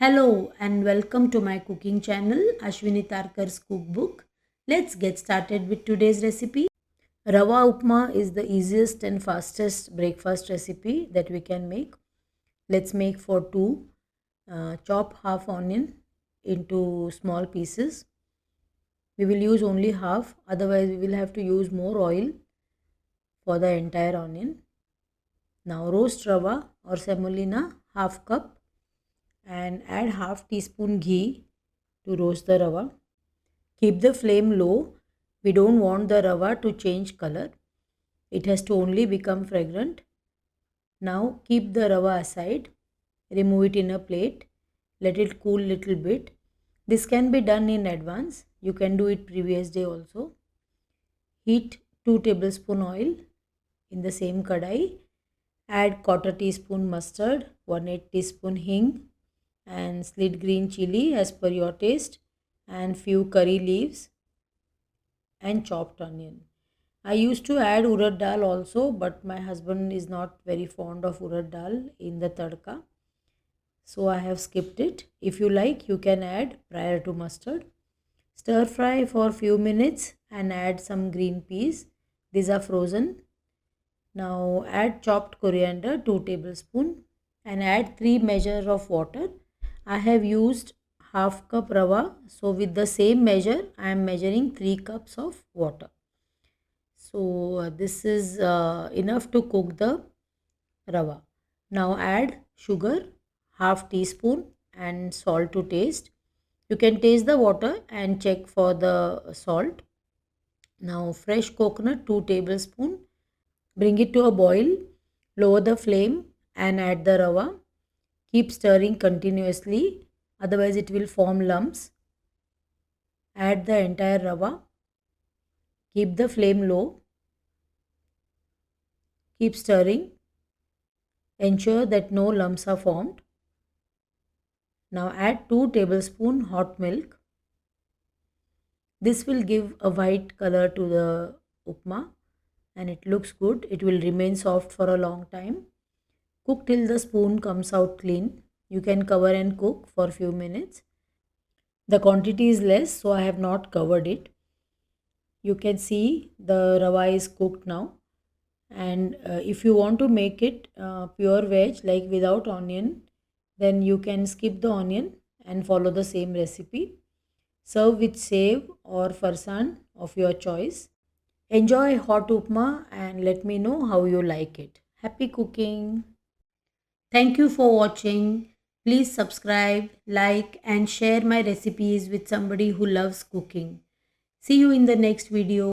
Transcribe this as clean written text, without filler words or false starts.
Hello and welcome to my cooking channel Ashwini Tarkar's cookbook. Let's get started with today's recipe. Rawa Upma is the easiest and fastest breakfast recipe that we can make. Let's make for two. Chop half onion into small pieces. We will use only half, otherwise we will have to use more oil for the entire onion. Now roast rava or semolina half cup and add half teaspoon ghee to roast the rava. Keep the flame low. We don't want the rava to change color. It has to only become fragrant. Now keep the rava aside. Remove it in a plate. Let it cool little bit. This can be done in advance. You can do it previous day also. Heat 2 tablespoon oil in the same kadai. Add quarter teaspoon mustard, 1/8 teaspoon hing and slit green chili as per your taste and few curry leaves and chopped onion. I used to add urad dal also, but my husband is not very fond of urad dal in the tadka. So I have skipped it. If you like, you can add prior to mustard. Stir fry for few minutes and add some green peas. These are frozen. Now add chopped coriander 2 tablespoon and add 3 measure of water. I have used half cup rava, so with the same measure I am measuring 3 cups of water. So this is enough to cook the rava. Now add sugar half teaspoon and salt to taste. You can taste the water and check for the salt. Now fresh coconut 2 tablespoon. Bring it to a boil. Lower the flame and add the rava. Keep stirring continuously, otherwise it will form lumps. Add the entire rava. Keep the flame low. Keep stirring. Ensure that no lumps are formed. Now add 2 tablespoons hot milk. This will give a white color to the upma and it looks good. It will remain soft for a long time. Cook till the spoon comes out clean. You can cover and cook for a few minutes. The quantity is less, so I have not covered it. You can see the rava is cooked now. And if you want to make it pure veg, like without onion, then you can skip the onion and follow the same recipe. Serve with save or farsaan of your choice. Enjoy hot upma and let me know how you like it. Happy cooking! Thank you for watching. Please subscribe, like, and share my recipes with somebody who loves cooking. See you in the next video.